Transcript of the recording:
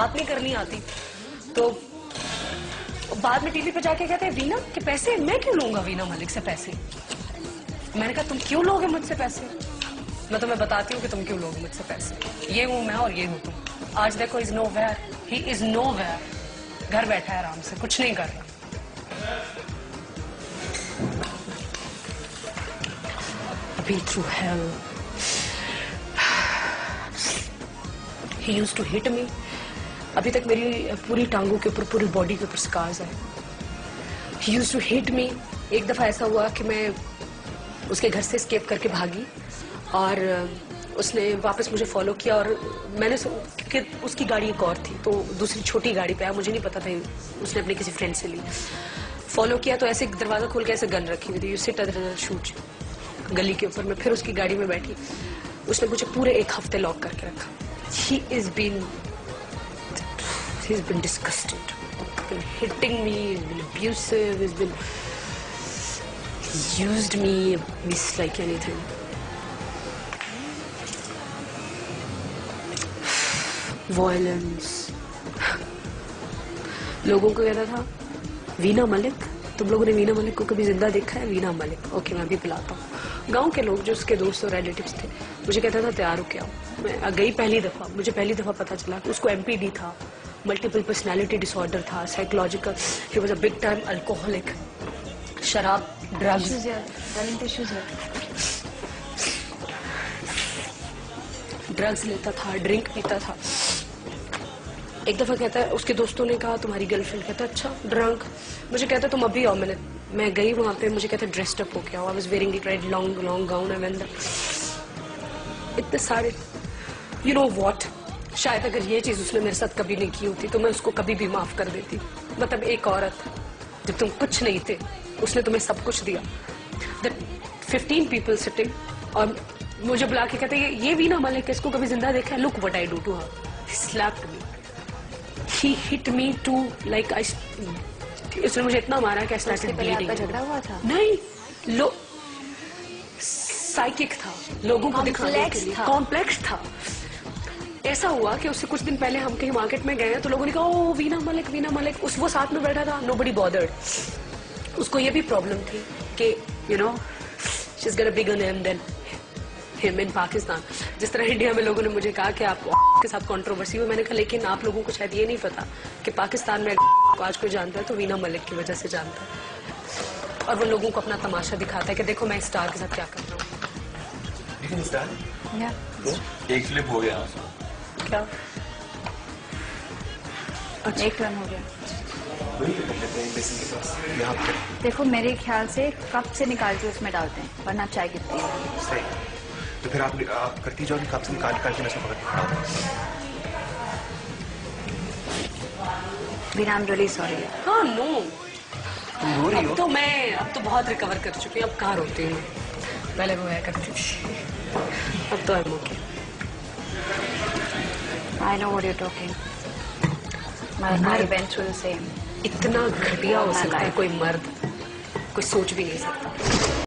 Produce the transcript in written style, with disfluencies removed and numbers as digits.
बात नहीं करनी आती। तो बाद में टीवी पे जाके कहते हैं वीना के पैसे मैं क्यों लूंगा वीना मलिक से पैसे। मैंने कहा तुम क्यों लोगे मुझसे पैसे? मैं तुम्हें बताती हूँ कि तुम क्यों लोगे मुझसे पैसे। ये हूं मैं और ये हूं तुम। आज देखो is nowhere, he is nowhere, घर बैठा है आराम से, कुछ नहीं कर रहा। Been through hell. He used to hit me. अभी तक मेरी पूरी टांगों के ऊपर, पूरी बॉडी के ऊपर स्कार्स है। He used to hit me. एक दफा ऐसा हुआ कि मैं उसके घर से एस्केप करके भागी और उसने वापस मुझे फॉलो किया और मैंने कि उसकी गाड़ी एक और थी तो दूसरी छोटी गाड़ी पे आया, मुझे नहीं पता था उसने अपने किसी फ्रेंड से ली। फॉलो किया तो ऐसे दरवाजा खोल के ऐसे गन रखी हुई थी, यू सिट अदर शूट गली के ऊपर। मैं फिर उसकी गाड़ी में बैठी, उसने मुझे पूरे एक हफ्ते लॉक करके रखा। He's been disgusted. He's been hitting me, he's been abusive, he's used me, he's like anything. Violence. लोगों को कहता था वीना मलिक, तुम लोगों ने वीना मलिक को कभी जिंदा देखा है? वीना मलिक, ओके मैं भी पिलाता हूँ। गांव के लोग जो उसके दोस्त और रिलेटिव्स थे मुझे कहता था तैयार हो क्या। मैं गई पहली दफा, मुझे पहली दफा पता चला कि उसको MPD था, मल्टीपल पर्सनालिटी डिसऑर्डर था, psychological, he was a big time alcoholic, शराब, ड्रग्स। ड्रग्स लेता था, ड्रिंक पीता था। एक दफा कहता है उसके दोस्तों ने कहा तुम्हारी गर्लफ्रेंड, कहता अच्छा ड्रंक। मुझे कहता तुम अभी आओ। मैं गई वहां पे, मुझे कहता ड्रेस्ड अप हो गया। I was wearing red long gown and इतने सारे यू नो व्हाट। शायद अगर ये चीज उसने मेरे साथ कभी नहीं की होती तो मैं उसको कभी भी माफ कर देती। मतलब एक औरत, जब तुम कुछ नहीं थे उसने तुम्हें सब कुछ दिया। 15 पीपल सिटिंग और मुझे बुला के कहते ये वीना मलिक, इसको कभी जिंदा देखा है? Look what I do to her, he slapped me, he hit me too like I, उसने मुझे इतना मारा कि आई स्टार्टेड ब्लीडिंग। झगड़ा हुआ था? नहीं, साइकिक था, लोगों को दिखाने के लिए, कॉम्प्लेक्स था। ऐसा हुआ कि उससे कुछ दिन पहले हम कहीं मार्केट में गए तो लोगों ने कहा ओ वीना मलिक, वीना मलिक। वो साथ में बैठा था, नोबडी बॉदर्ड। उसको ये भी प्रॉब्लम थी कि you know she is got a bigger name than him in Pakistan. जिस तरह इंडिया में लोगों ने मुझे कहा कि आप के साथ कंट्रोवर्सी हुई, मैंने कहा लेकिन आप लोगों को शायद ये नहीं पता कि पाकिस्तान में आज कोई जानता है तो वीना मलिक की वजह से जानता है। और वो लोगों को अपना तमाशा दिखाता है कि देखो मैं स्टार के साथ क्या कर रहा हूँ। लेकिन स्टार एक फ्लिप हो गया क्या? अच्छा। एक रन हो गया। देखो मेरे ख्याल से कप से निकाल के उसमें डालते हैं वरना चाय गिरती है। सही। तो फिर आप करती जाओ, कप से निकाल के मैं पकड़ के खड़ा हूँ। Veena I am really sorry. हाँ नो, तुम रो रही हो? अब तो बहुत रिकवर कर चुकी हूँ। अब कहाँ रोती हूँ, पहले रोया करती थी, अब तो I am okay. I know what you're talking. I went through the same. इतना घटिया हो सकता है कोई मर्द, कोई सोच भी नहीं सकता।